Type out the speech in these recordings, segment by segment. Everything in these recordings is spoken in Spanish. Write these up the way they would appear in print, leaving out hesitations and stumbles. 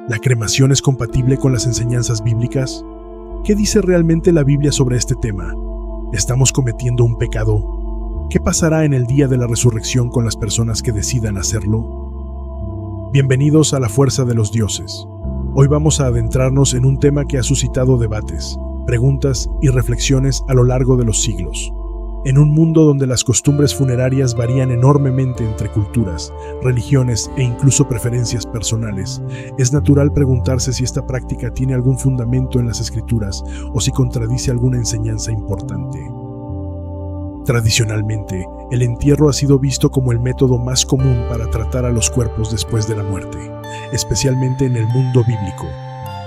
¿La cremación es compatible con las enseñanzas bíblicas? ¿Qué dice realmente la Biblia sobre este tema? ¿Estamos cometiendo un pecado? ¿Qué pasará en el día de la resurrección con las personas que decidan hacerlo? Bienvenidos a La Fuerza de los Dioses. Hoy vamos a adentrarnos en un tema que ha suscitado debates, preguntas y reflexiones a lo largo de los siglos. En un mundo donde las costumbres funerarias varían enormemente entre culturas, religiones e incluso preferencias personales, es natural preguntarse si esta práctica tiene algún fundamento en las Escrituras o si contradice alguna enseñanza importante. Tradicionalmente, el entierro ha sido visto como el método más común para tratar a los cuerpos después de la muerte, especialmente en el mundo bíblico.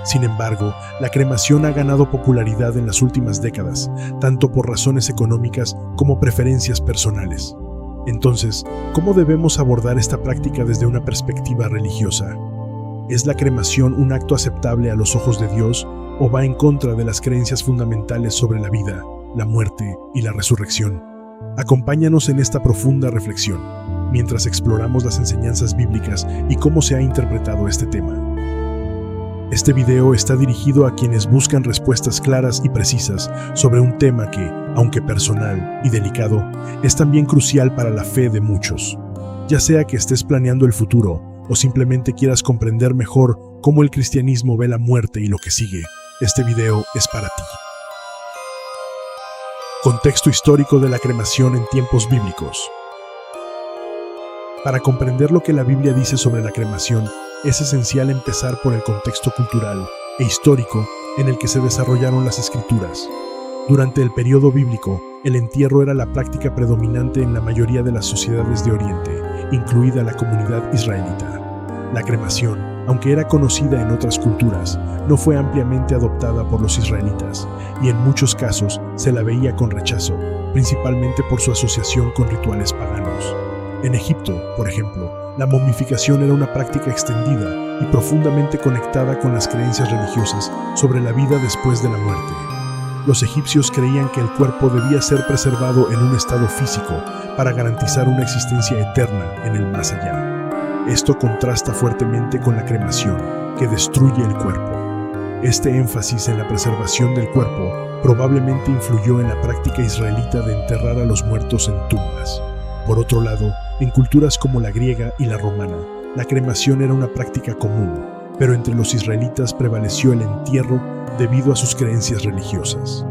Sin embargo, la cremación ha ganado popularidad en las últimas décadas, tanto por razones económicas como preferencias personales. Entonces, ¿cómo debemos abordar esta práctica desde una perspectiva religiosa? ¿Es la cremación un acto aceptable a los ojos de Dios o va en contra de las creencias fundamentales sobre la vida, la muerte y la resurrección? Acompáñanos en esta profunda reflexión, mientras exploramos las enseñanzas bíblicas y cómo se ha interpretado este tema. Este video está dirigido a quienes buscan respuestas claras y precisas sobre un tema que, aunque personal y delicado, es también crucial para la fe de muchos. Ya sea que estés planeando el futuro o simplemente quieras comprender mejor cómo el cristianismo ve la muerte y lo que sigue, este video es para ti. Contexto histórico de la cremación en tiempos bíblicos. Para comprender lo que la Biblia dice sobre la cremación, es esencial empezar por el contexto cultural e histórico en el que se desarrollaron las Escrituras. Durante el periodo bíblico, el entierro era la práctica predominante en la mayoría de las sociedades de Oriente, incluida la comunidad israelita. La cremación, aunque era conocida en otras culturas, no fue ampliamente adoptada por los israelitas, y en muchos casos se la veía con rechazo, principalmente por su asociación con rituales paganos. En Egipto, por ejemplo, la momificación era una práctica extendida y profundamente conectada con las creencias religiosas sobre la vida después de la muerte. Los egipcios creían que el cuerpo debía ser preservado en un estado físico para garantizar una existencia eterna en el más allá. Esto contrasta fuertemente con la cremación, que destruye el cuerpo. Este énfasis en la preservación del cuerpo probablemente influyó en la práctica israelita de enterrar a los muertos en tumbas. Por otro lado, en culturas como la griega y la romana, la cremación era una práctica común, pero entre los israelitas prevaleció el entierro debido a sus creencias religiosas.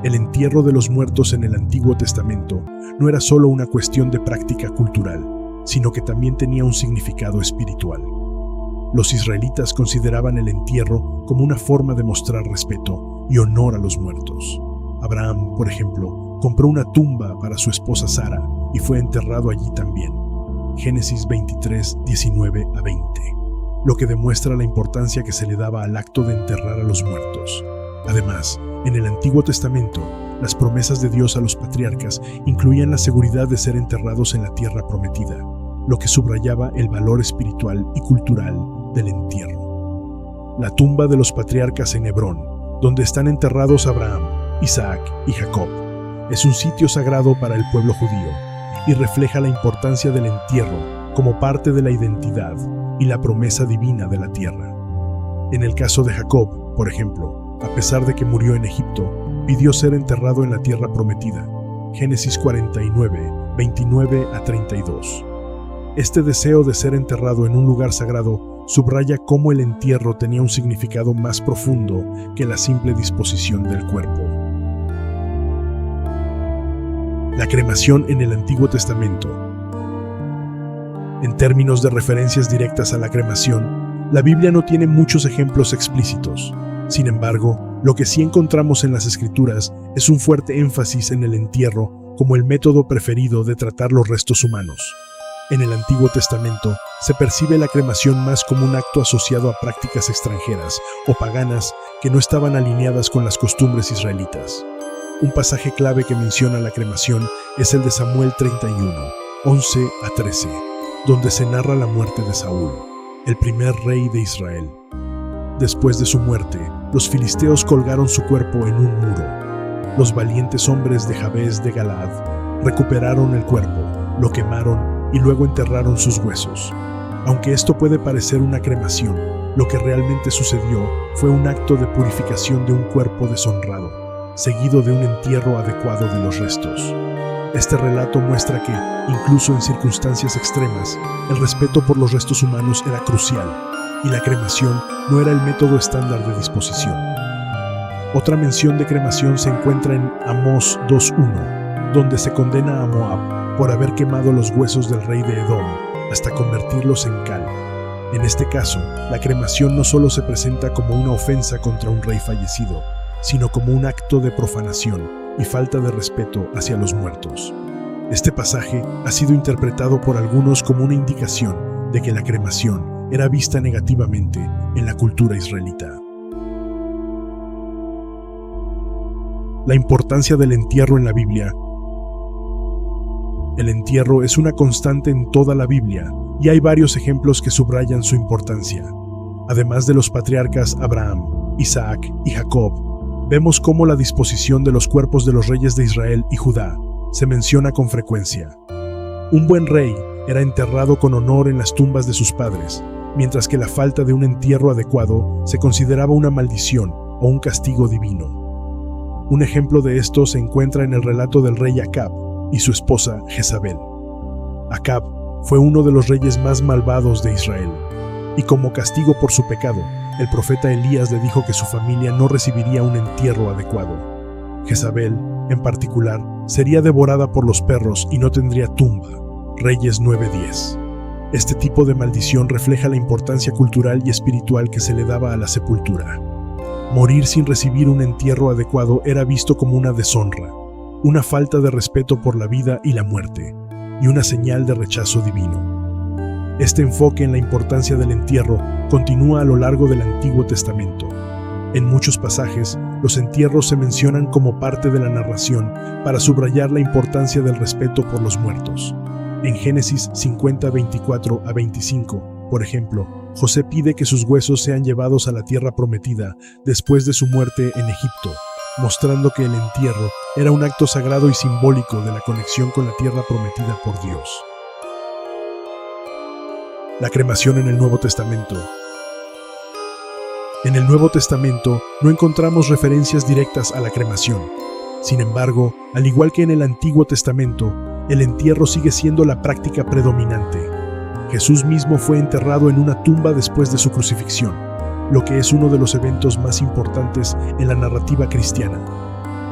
El entierro de los muertos en el Antiguo Testamento no era solo una cuestión de práctica cultural, sino que también tenía un significado espiritual. Los israelitas consideraban el entierro como una forma de mostrar respeto y honor a los muertos. Abraham, por ejemplo, compró una tumba para su esposa Sara y fue enterrado allí también. Génesis 23, 19 a 20. Lo que demuestra la importancia que se le daba al acto de enterrar a los muertos. Además, en el Antiguo Testamento, las promesas de Dios a los patriarcas incluían la seguridad de ser enterrados en la tierra prometida, lo que subrayaba el valor espiritual y cultural del entierro. La tumba de los patriarcas en Hebrón, donde están enterrados Abraham, Isaac y Jacob, es un sitio sagrado para el pueblo judío y refleja la importancia del entierro como parte de la identidad y la promesa divina de la tierra. En el caso de Jacob, por ejemplo, a pesar de que murió en Egipto, pidió ser enterrado en la tierra prometida. Génesis 49, 29 a 32. Este deseo de ser enterrado en un lugar sagrado subraya cómo el entierro tenía un significado más profundo que la simple disposición del cuerpo. La cremación en el Antiguo Testamento. En términos de referencias directas a la cremación, la Biblia no tiene muchos ejemplos explícitos. Sin embargo, lo que sí encontramos en las Escrituras es un fuerte énfasis en el entierro como el método preferido de tratar los restos humanos. En el Antiguo Testamento, se percibe la cremación más como un acto asociado a prácticas extranjeras o paganas que no estaban alineadas con las costumbres israelitas. Un pasaje clave que menciona la cremación es el de Samuel 31, 11 a 13, donde se narra la muerte de Saúl, el primer rey de Israel. Después de su muerte, los filisteos colgaron su cuerpo en un muro. Los valientes hombres de Jabes de Galaad recuperaron el cuerpo, lo quemaron y luego enterraron sus huesos. Aunque esto puede parecer una cremación, Lo que realmente sucedió fue un acto de purificación de un cuerpo deshonrado, seguido de un entierro adecuado de los restos. Este relato muestra que, incluso en circunstancias extremas, el respeto por los restos humanos era crucial, y la cremación no era el método estándar de disposición. Otra mención de cremación se encuentra en Amós 2:1, donde se condena a Moab por haber quemado los huesos del rey de Edom hasta convertirlos en cal. En este caso, la cremación no solo se presenta como una ofensa contra un rey fallecido, sino como un acto de profanación y falta de respeto hacia los muertos. Este pasaje ha sido interpretado por algunos como una indicación de que la cremación era vista negativamente en la cultura israelita. La importancia del entierro en la Biblia. El entierro es una constante en toda la Biblia y hay varios ejemplos que subrayan su importancia. Además de los patriarcas Abraham, Isaac y Jacob, vemos cómo la disposición de los cuerpos de los reyes de Israel y Judá se menciona con frecuencia. Un buen rey era enterrado con honor en las tumbas de sus padres, mientras que la falta de un entierro adecuado se consideraba una maldición o un castigo divino. Un ejemplo de esto se encuentra en el relato del rey Acab y su esposa Jezabel. Acab fue uno de los reyes más malvados de Israel, y como castigo por su pecado, el profeta Elías le dijo que su familia no recibiría un entierro adecuado. Jezabel, en particular, sería devorada por los perros y no tendría tumba. Reyes 9:10. Este tipo de maldición refleja la importancia cultural y espiritual que se le daba a la sepultura. Morir sin recibir un entierro adecuado era visto como una deshonra, una falta de respeto por la vida y la muerte, y una señal de rechazo divino. Este enfoque en la importancia del entierro continúa a lo largo del Antiguo Testamento. En muchos pasajes, los entierros se mencionan como parte de la narración para subrayar la importancia del respeto por los muertos. En Génesis 50:24-25, por ejemplo, José pide que sus huesos sean llevados a la tierra prometida después de su muerte en Egipto, mostrando que el entierro era un acto sagrado y simbólico de la conexión con la tierra prometida por Dios. La cremación en el Nuevo Testamento. En el Nuevo Testamento no encontramos referencias directas a la cremación. Sin embargo, al igual que en el Antiguo Testamento, el entierro sigue siendo la práctica predominante. Jesús mismo fue enterrado en una tumba después de su crucifixión, lo que es uno de los eventos más importantes en la narrativa cristiana.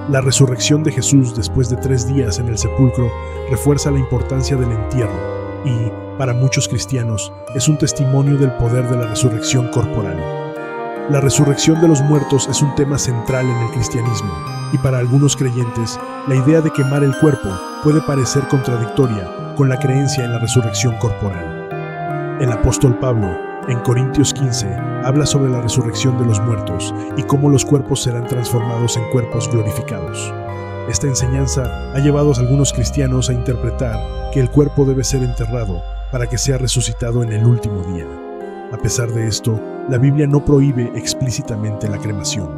La resurrección de Jesús después de 3 días en el sepulcro refuerza la importancia del entierro y, para muchos cristianos, es un testimonio del poder de la resurrección corporal. La resurrección de los muertos es un tema central en el cristianismo, y para algunos creyentes, la idea de quemar el cuerpo puede parecer contradictoria con la creencia en la resurrección corporal. El apóstol Pablo, en Corintios 15, habla sobre la resurrección de los muertos y cómo los cuerpos serán transformados en cuerpos glorificados. Esta enseñanza ha llevado a algunos cristianos a interpretar que el cuerpo debe ser enterrado para que sea resucitado en el último día. A pesar de esto, la Biblia no prohíbe explícitamente la cremación.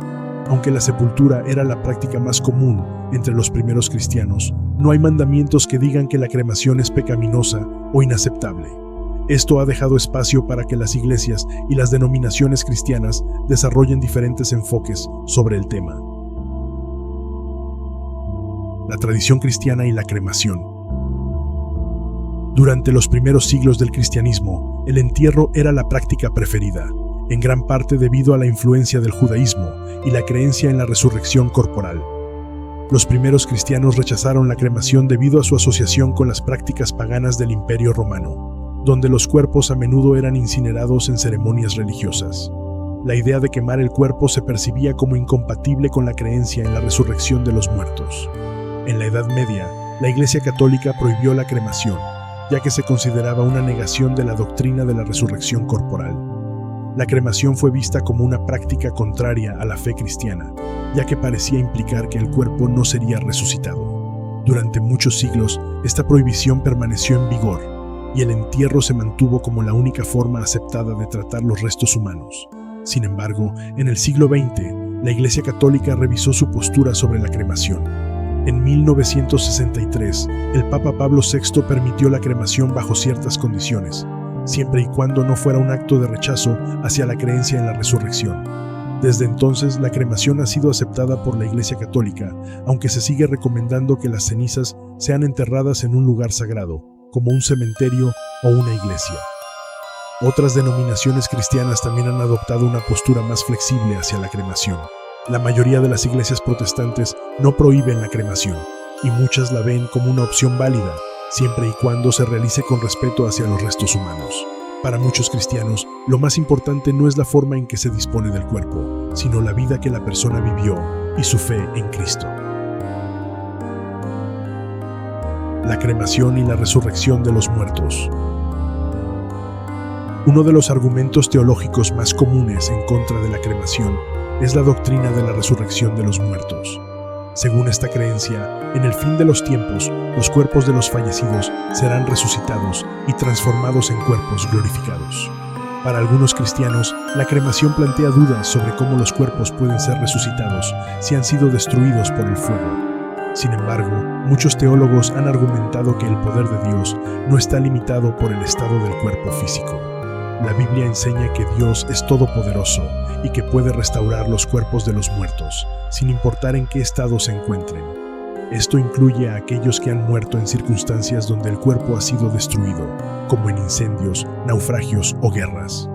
Aunque la sepultura era la práctica más común entre los primeros cristianos, no hay mandamientos que digan que la cremación es pecaminosa o inaceptable. Esto ha dejado espacio para que las iglesias y las denominaciones cristianas desarrollen diferentes enfoques sobre el tema. La tradición cristiana y la cremación. Durante los primeros siglos del cristianismo, el entierro era la práctica preferida, en gran parte debido a la influencia del judaísmo y la creencia en la resurrección corporal. Los primeros cristianos rechazaron la cremación debido a su asociación con las prácticas paganas del Imperio Romano, donde los cuerpos a menudo eran incinerados en ceremonias religiosas. La idea de quemar el cuerpo se percibía como incompatible con la creencia en la resurrección de los muertos. En la Edad Media, la Iglesia Católica prohibió la cremación, ya que se consideraba una negación de la doctrina de la resurrección corporal. La cremación fue vista como una práctica contraria a la fe cristiana, ya que parecía implicar que el cuerpo no sería resucitado. Durante muchos siglos, esta prohibición permaneció en vigor, y el entierro se mantuvo como la única forma aceptada de tratar los restos humanos. Sin embargo, en el siglo XX, la Iglesia Católica revisó su postura sobre la cremación. En 1963, el Papa Pablo VI permitió la cremación bajo ciertas condiciones, siempre y cuando no fuera un acto de rechazo hacia la creencia en la resurrección. Desde entonces, la cremación ha sido aceptada por la Iglesia Católica, aunque se sigue recomendando que las cenizas sean enterradas en un lugar sagrado, como un cementerio o una iglesia. Otras denominaciones cristianas también han adoptado una postura más flexible hacia la cremación. La mayoría de las iglesias protestantes no prohíben la cremación, y muchas la ven como una opción válida, siempre y cuando se realice con respeto hacia los restos humanos. Para muchos cristianos, lo más importante no es la forma en que se dispone del cuerpo, sino la vida que la persona vivió y su fe en Cristo. La cremación y la resurrección de los muertos. Uno de los argumentos teológicos más comunes en contra de la cremación es la doctrina de la resurrección de los muertos. Según esta creencia, en el fin de los tiempos, los cuerpos de los fallecidos serán resucitados y transformados en cuerpos glorificados. Para algunos cristianos, la cremación plantea dudas sobre cómo los cuerpos pueden ser resucitados si han sido destruidos por el fuego. Sin embargo, muchos teólogos han argumentado que el poder de Dios no está limitado por el estado del cuerpo físico. La Biblia enseña que Dios es todopoderoso y que puede restaurar los cuerpos de los muertos, sin importar en qué estado se encuentren. Esto incluye a aquellos que han muerto en circunstancias donde el cuerpo ha sido destruido, como en incendios, naufragios o guerras.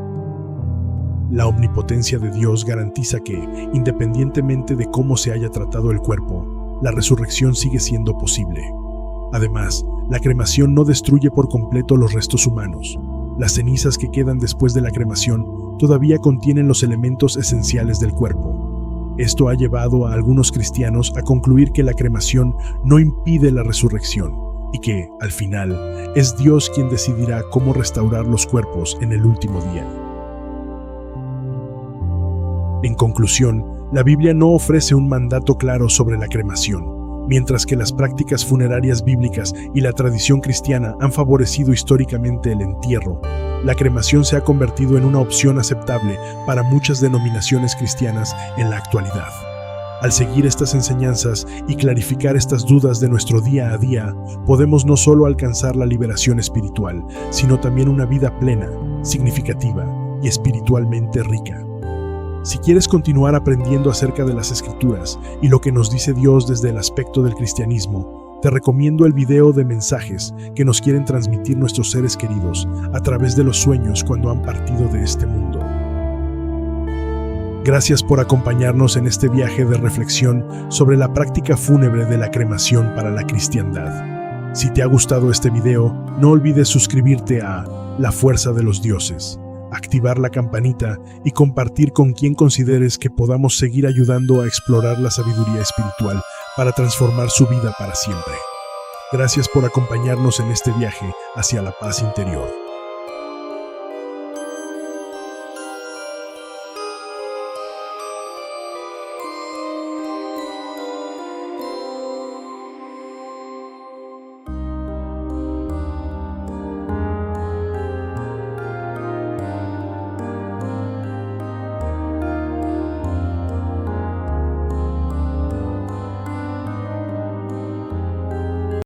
La omnipotencia de Dios garantiza que, independientemente de cómo se haya tratado el cuerpo, la resurrección sigue siendo posible. Además, la cremación no destruye por completo los restos humanos. Las cenizas que quedan después de la cremación todavía contienen los elementos esenciales del cuerpo. Esto ha llevado a algunos cristianos a concluir que la cremación no impide la resurrección y que, al final, es Dios quien decidirá cómo restaurar los cuerpos en el último día. En conclusión, la Biblia no ofrece un mandato claro sobre la cremación. Mientras que las prácticas funerarias bíblicas y la tradición cristiana han favorecido históricamente el entierro, la cremación se ha convertido en una opción aceptable para muchas denominaciones cristianas en la actualidad. Al seguir estas enseñanzas y clarificar estas dudas de nuestro día a día, podemos no solo alcanzar la liberación espiritual, sino también una vida plena, significativa y espiritualmente rica. Si quieres continuar aprendiendo acerca de las Escrituras y lo que nos dice Dios desde el aspecto del cristianismo, te recomiendo el video de mensajes que nos quieren transmitir nuestros seres queridos a través de los sueños cuando han partido de este mundo. Gracias por acompañarnos en este viaje de reflexión sobre la práctica fúnebre de la cremación para la cristiandad. Si te ha gustado este video, no olvides suscribirte a La Fuerza de los Dioses, activar la campanita y compartir con quien consideres que podamos seguir ayudando a explorar la sabiduría espiritual para transformar su vida para siempre. Gracias por acompañarnos en este viaje hacia la paz interior.